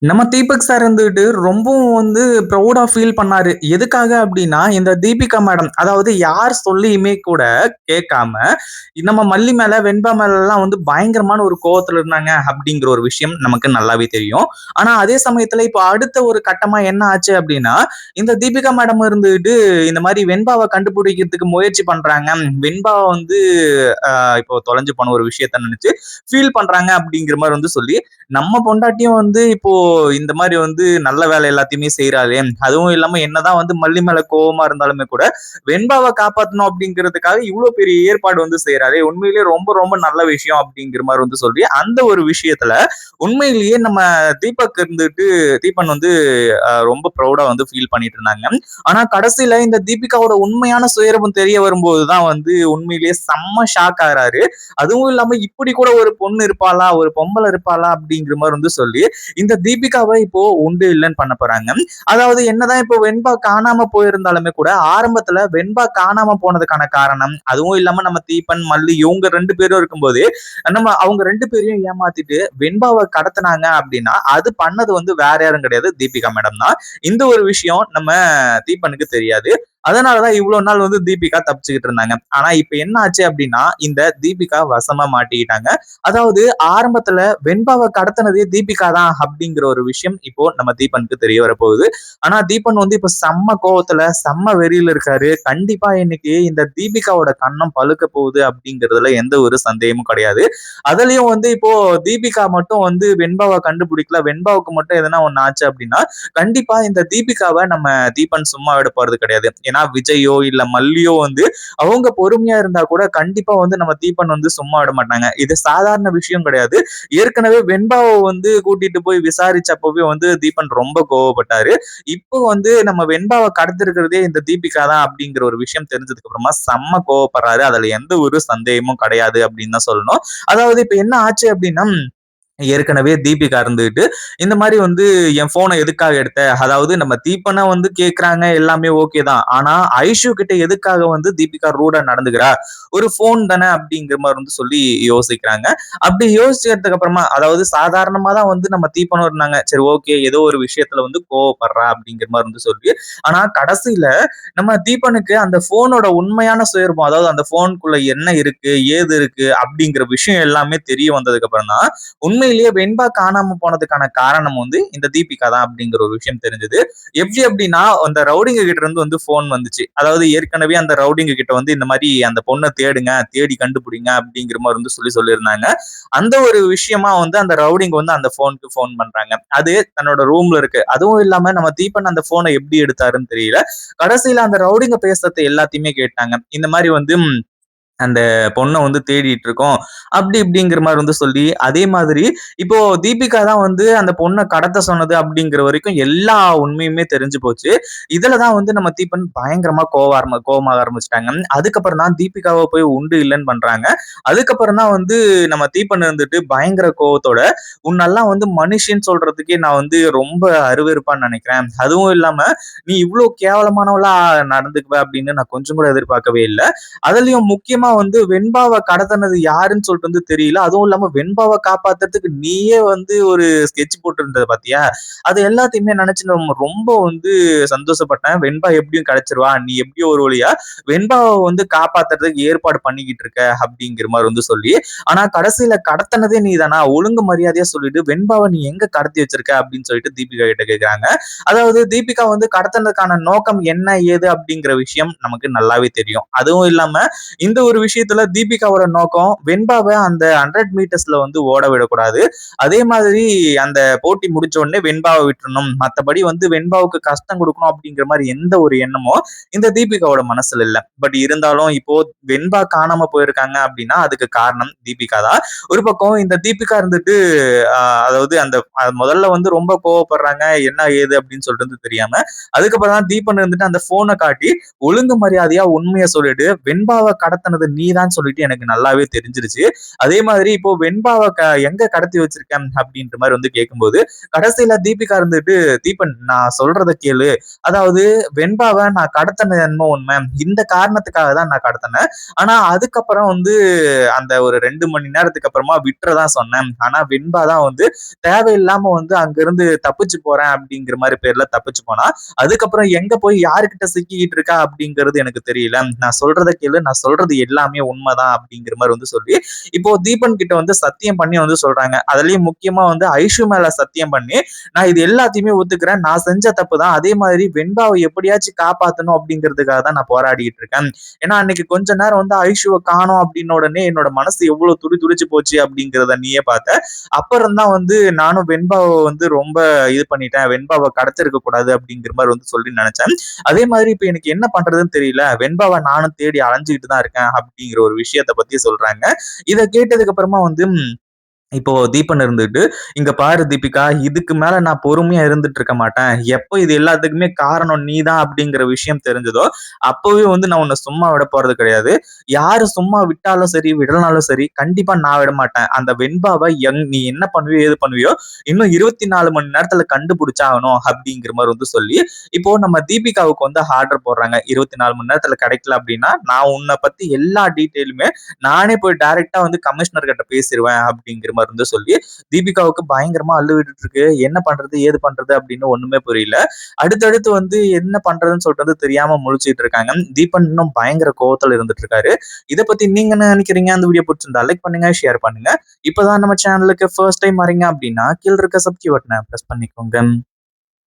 நம்ம தீபக் சார் இருந்துகிட்டு ரொம்பவும் ப்ரௌடா ஃபீல் பண்ணாரு. எதுக்காக அப்டின்னா, இந்த தீபிகா மேடம் அதாவது யார் சொல்லியுமே கூட கேட்காம, நம்ம மல்லி மேல, வெண்பா மேலலாம் பயங்கரமான ஒரு கோவத்துல இருந்தாங்க அப்டிங்கிற ஒரு விஷயம் நமக்கு நல்லாவே தெரியும். ஆனா அதே சமயத்துல இப்போ அடுத்த ஒரு கட்டமா என்ன ஆச்சு அப்டின்னா, இந்த தீபிகா மேடம் இருந்துகிட்டு இந்த மாரி வெண்பாவ கண்டுபிடிக்கிறதுக்கு முயற்சி பண்றாங்க. வெண்பா இப்போ தொலைஞ்சு போன ஒரு விஷயத்த நெனச்சு ஃபீல் பண்றாங்க அப்டிங்கிற மாரி சொல்லி, நம்ம பொண்டாட்டியும் இப்போ இந்த மாதிரி நல்ல வேலை எல்லாத்தையுமே செய்யறாளே, அதுவும் இல்லாம என்னதான் மல்லி மேல கோவமா இருந்தாலுமே கூட வெண்பாவை காப்பாத்தணும் அப்படிங்கிறதுக்காக இவ்வளவு பெரிய ஏற்பாடு செய்யறாரு. உண்மையிலேயே ரொம்ப ரொம்ப நல்ல விஷயம் அப்படிங்கிற மாதிரி சொல்லி அந்த ஒரு விஷயத்துல உண்மையிலேயே நம்ம தீபக் தீபன் ரொம்ப ப்ரௌடா ஃபீல் பண்ணிட்டு இருந்தாங்க. ஆனா கடைசியில இந்த தீபிகாவோட உண்மையான சுயரூபம் தெரிய வரும்போதுதான் உண்மையிலேயே செம்ம ஷாக் ஆகுறாரு. அதுவும் இல்லாம இப்படி கூட ஒரு பொண்ணு இருப்பாளா, ஒரு பொம்பளை இருப்பாளா அப்படிங்கிற மாதிரி சொல்லி இந்த தீபிகாவை இப்போ உண்டு இல்லைன்னு பண்ண போறாங்க. அதாவது என்னதான் இப்போ வெண்பா காணாம போயிருந்தாலுமே கூட ஆரம்பத்துல வெண்பா காணாம போனதுக்கான காரணம், அதுவும் இல்லாம நம்ம தீபன் மல்லி இவங்க 2 பேரும் இருக்கும்போது நம்ம அவங்க 2 பேரையும் ஏமாத்திட்டு வெண்பாவை கடத்தினாங்க அப்படின்னா அது பண்ணது வேற யாரும் கிடையாது, தீபிகா மேடம் தான். இந்த ஒரு விஷயம் நம்ம தீபனுக்கு தெரியாது. அதனாலதான் இவ்வளவு நாள் தீபிகா தப்பிச்சுக்கிட்டு இருந்தாங்க. ஆனா இப்ப என்ன ஆச்சு அப்படின்னா இந்த தீபிகா வசமா மாட்டிக்கிட்டாங்க. அதாவது ஆரம்பத்துல வெண்பாவை கடத்தினதே தீபிகா தான் அப்படிங்கிற ஒரு விஷயம் இப்போ நம்ம தீபனுக்கு தெரிய வரப்போகுது. ஆனா தீபன் இப்ப செம்ம கோவத்துல செம்ம வெறியில இருக்காரு. கண்டிப்பா இன்னைக்கு இந்த தீபிகாவோட கண்ணம் பழுக்க போகுது அப்படிங்கிறதுல எந்த ஒரு சந்தேகமும் கிடையாது. அதுலயும் இப்போ தீபிகா மட்டும் வெண்பாவை கண்டுபிடிக்கல, வெண்பாவுக்கு மட்டும் எதனா ஒண்ணு ஆச்சு அப்படின்னா கண்டிப்பா இந்த தீபிகாவை நம்ம தீபன் சும்மா விட போறது கிடையாது. ஏன்னா விஜயோ இல்ல மல்லியோ அவங்க பொறுமையா இருந்தா கூட கண்டிப்பா நம்ம தீபன் சும்மா விட மாட்டாங்க. இது சாதாரண விஷயம் கிடையாது. ஏற்கனவே வெண்பாவை கூட்டிட்டு போய் விசாரிச்சப்பவே தீபன் ரொம்ப கோவப்பட்டாரு. இப்போ நம்ம வெண்பாவை கடத்திருக்கிறதே இந்த தீபிகா தான் அப்படிங்கிற ஒரு விஷயம் தெரிஞ்சதுக்கு அப்புறமா செம்ம கோவப்படுறாரு. அதுல எந்த ஒரு சந்தேகமும் கிடையாது அப்படின்னு தான் சொல்லணும். அதாவது இப்ப என்ன ஆச்சு அப்படின்னா, ஏற்கனவே தீபிகா இருந்துகிட்டு இந்த மாதிரி என் போனை எதுக்காக எடுத்த, அதாவது நம்ம தீபனை கேக்குறாங்க, எல்லாமே ஓகே தான். ஆனா ஐஷு கிட்ட எதுக்காக தீபிகா ரூடா நடந்துக்கிறா, ஒரு போன் தானே அப்படிங்கிற மாதிரி சொல்லி யோசிக்கிறாங்க. அப்படி யோசிச்சதுக்கு அப்புறமா அதாவது சாதாரணமா தான் நம்ம தீபனும் இருந்தாங்க, சரி ஓகே ஏதோ ஒரு விஷயத்துல கோவப்படுறா அப்படிங்கிற மாதிரி சொல்லி. ஆனா கடைசியில நம்ம தீபனுக்கு அந்த போனோட உண்மையான சுயரூபம், அதாவது அந்த போனுக்குள்ள என்ன இருக்கு ஏது இருக்கு அப்படிங்கிற விஷயம் எல்லாமே தெரிய வந்ததுக்கு அப்புறம் தான் உண்மையிலேயே வெண்பா காணாம போனதுக்கான காரணம் இந்த தீபிகா தான் அப்படிங்கிற ஒரு விஷயம் தெரிஞ்சது. எப்படி அப்படின்னா அந்த ரவுடிங்க கிட்ட இருந்து போன் வந்துச்சு. அதாவது ஏற்கனவே அந்த ரவுடிங்க கிட்ட இந்த மாதிரி அந்த பொண்ணை தேடுங்க, தேடி கண்டுபிடிங்க அப்படிங்கிற மாதிரி சொல்லியிருந்தாங்க. அந்த ஒரு விஷயமா அந்த ரவுடிங்க அந்த போனுக்கு போன் பண்றாங்க. அது தன்னோட ரூம்ல இருக்கு. அதுவும் இல்லாம நம்ம தீபன் அந்த போனை எப்படி எடுத்தாருன்னு தெரியல. கடைசியில அந்த ரவுடிங்க பேசுறது எல்லாத்தையுமே கேட்டாங்க. இந்த மாதிரி அந்த பொண்ணை தேடிட்டு இருக்கோம் அப்படி இப்படிங்கிற மாதிரி சொல்லி, அதே மாதிரி இப்போ தீபிகா தான் அந்த பொண்ணை கடத்த சொன்னது அப்படிங்கிற வரைக்கும் எல்லா உண்மையுமே தெரிஞ்சு போச்சு. இதுலதான் நம்ம தீபன் பயங்கரமா கோவமாக ஆரம்பிச்சிட்டாங்க. அதுக்கப்புறம் தான் தீபிகாவை போய் உண்டு இல்லைன்னு பண்றாங்க. அதுக்கப்புறம் தான் நம்ம தீபன் பயங்கர கோவத்தோட, உன்னெல்லாம் மனுஷின்னு சொல்றதுக்கே நான் ரொம்ப அருவருப்பான்னு நினைக்கிறேன். அதுவும் இல்லாம நீ இவ்வளவு கேவலமானவளா நடந்துக்குவ அப்படின்னு நான் கொஞ்சம் கூட எதிர்பார்க்கவே இல்லை. அதுலயும் முக்கியமா வெண்பாவை கடத்தினது யாருன்னு சொல்லிட்டு தெரியல. அதுவும் இல்லாம வெண்பாவை காப்பாத்துறதுக்கு நீயே ஒரு ஸ்கெட்ச் போட்டு இருந்தது பாத்தியா, அது எல்லாத்தையுமே நினைச்சு நம்ம ரொம்ப சந்தோஷப்பட்டேன். வெண்பா எப்படியும் கிடைச்சிருவா, நீ எப்படியும் ஒரு வழியா வெண்பாவை காப்பாத்துறதுக்கு ஏற்பாடு பண்ணிக்கிட்டு இருக்க அப்படிங்கிற மாதிரி சொல்லி. ஆனா கடைசியில கடத்தினதே நீ தானா, ஒழுங்கு மரியாதையா சொல்லிட்டு வெண்பாவை நீ எங்க கடத்தி வச்சிருக்க அப்படின்னு சொல்லிட்டு தீபிகா கிட்ட கேக்குறாங்க. அதாவது தீபிகா கடத்தினதுக்கான நோக்கம் என்ன ஏது அப்படிங்கிற விஷயம் நமக்கு நல்லாவே தெரியும். அதுவும் இல்லாம இந்த ஒரு விஷயத்துல தீபிகாவோட நோக்கம் வெண்பாவை அந்த 100 மீட்டர்ஸ்ல ஓட விடக்கூடாது. அதே மாதிரி அந்த போட்டி முடிச்ச உடனே வெண்பாவை விட்டுறணும், மத்தபடி வெண்பாவுக்கு கஷ்டம் கொடுக்கணும் அப்படிங்கிற மாதிரி எந்த ஒரு எண்ணமோ இந்த தீபிகாவோட மனசுல இல்ல. பட் இருந்தாலும் இப்போ வெண்பா காணாம போயிருக்காங்க அப்படின்னா அதுக்கு காரணம் தீபிகா தான். ஒரு பக்கம் இந்த தீபிகா அதாவது அந்த முதல்ல ரொம்ப கோவப்படுறாங்க, என்ன ஏது அப்படின்னு சொல்றது தெரியாம. அதுக்கப்புறம் தான் தீபன் அந்த போனை காட்டி ஒழுங்கு மரியாதையா உண்மையை சொல்லிட்டு வெண்பாவை கடத்தினது பண்றது நீதான் சொல்லிட்டு எனக்கு நல்லாவே தெரிஞ்சிருச்சு. அதே மாதிரி இப்போ வெண்பாவ எங்க கடத்தி வச்சிருக்கேன் அப்படின்ற மாதிரி வந்து கேட்கும்போது கடைசியில தீபிகா இருந்துட்டு, தீபன் நான் சொல்றத கேளு. அதாவது வெண்பாவ நான் கடத்தினது என்னமோ உண்மை. இந்த காரணத்துக்காக தான் நான் கடத்தினேன். ஆனா அதுக்கப்புறம் வந்து அந்த ஒரு 2 மணி நேரத்துக்கு அப்புறமா விட்டுறதா சொன்னேன். ஆனா வெண்பா தான் வந்து தேவையில்லாம வந்து அங்கிருந்து தப்பிச்சு போறேன் அப்படிங்கிற மாதிரி பேர்ல தப்பிச்சு போனா. அதுக்கப்புறம் எங்க போய் யாருகிட்ட சிக்கிக்கிட்டு இருக்கா அப்படிங்கிறது எனக்கு தெரியல. நான் சொல்றத கேளு. நான் சொல்றது எல்லாமே உண்மைதான் அப்படிங்கிற மாதிரி வந்து சொல்லி, இப்போ தீபன் கிட்ட வந்து சத்தியம் பண்ணி வந்து சொல்றாங்க. அதுலயும் முக்கியமா வந்து ஐஷு மேல சத்தியம் பண்ணி, நான் இது எல்லாத்தையுமே ஒத்துக்கிறேன். நான் செஞ்ச தப்பு தான். அதே மாதிரி வெண்பாவை எப்படியாச்சும் காப்பாத்தணும் அப்படிங்கிறதுக்காக தான் நான் போராடிட்டு இருக்கேன். ஏன்னா அன்னைக்கு கொஞ்ச நேரம் வந்து ஐஷுவ காணோம் அப்படின்ன உடனே என்னோட மனசு எவ்வளவு துடிச்சு போச்சு அப்படிங்கிறத நீயே பார்த்த. அப்புறம் தான் வந்து நானும் வெண்பாவை வந்து ரொம்ப இது பண்ணிட்டேன். வெண்பாவை கடத்திருக்க கூடாது அப்படிங்கிற மாதிரி வந்து சொல்லி நினைச்சேன். அதே மாதிரி இப்ப எனக்கு என்ன பண்றதுன்னு தெரியல. வெண்பாவை நானும் தேடி அலைஞ்சுக்கிட்டு தான் இருக்கேன் அப்படிங்கிற ஒரு விஷயத்த பத்தி சொல்றாங்க. இத கேட்டதுக்கு அப்புறமா வந்து இப்போ தீபன் இருந்துட்டு, "இங்க பாரு தீபிகா, இதுக்கு மேல நான் பொறுமையா இருந்துட்டு இருக்க மாட்டேன். எப்போ இது எல்லாத்துக்குமே காரணம் நீதான் அப்படிங்கிற விஷயம் தெரிஞ்சதோ, அப்பவே வந்து நான் உன்ன சும்மா விட போறது கிடையாது. யாரு சும்மா விட்டாலும் சரி, விடலனாலும் சரி, கண்டிப்பா நான் விடமாட்டேன். அந்த வெண்பாவ நீ என்ன பண்ணுவியோ, ஏது பண்ணுவியோ, இன்னும் 24 மணி நேரத்துல கண்டுபிடிச்சாகணும்." அப்படிங்கிற மாரி வந்து சொல்லி, இப்போ நம்ம தீபிகாவுக்கு வந்து ஆர்டர் போடுறாங்க. 24 மணி நேரத்துல கிடைக்கல அப்படின்னா, நான் உன்ன பத்தி எல்லா டீட்டெயிலுமே நானே போய் டைரக்ட்டா வந்து கமிஷனர் கிட்ட பேசிருவேன் அப்படிங்கிற மாரி வந்து சொல்லி, தீபிகாவுக்கு பயங்கரமா அள்ளு விட்டுட்டு இருக்கு. என்ன பண்றது? ஏது பண்றது? அப்படின்னு ஒண்ணுமே புரியல. அடுத்தடுத்து வந்து என்ன பண்றதுன்னு சொல்லிட்டு வந்து தெரியாம முழிச்சுட்டு இருக்காங்க. தீபன் இன்னும் பயங்கர கோவத்துல இருந்துட்டு இருக்காரு. இத பத்தி நீங்க என்ன நினைக்கிறீங்க? அந்த வீடியோ பிடிச்சிருந்தா லைக் பண்ணுங்க, ஷேர் பண்ணுங்க. இப்பதான் நம்ம சேனலுக்கு ஃபர்ஸ்ட் டைம் வரீங்க அப்படின்னா, கீழ இருக்க சப்ஸ்கிரைப் பட்டன பிரஸ் பண்ணிக்கோங்க.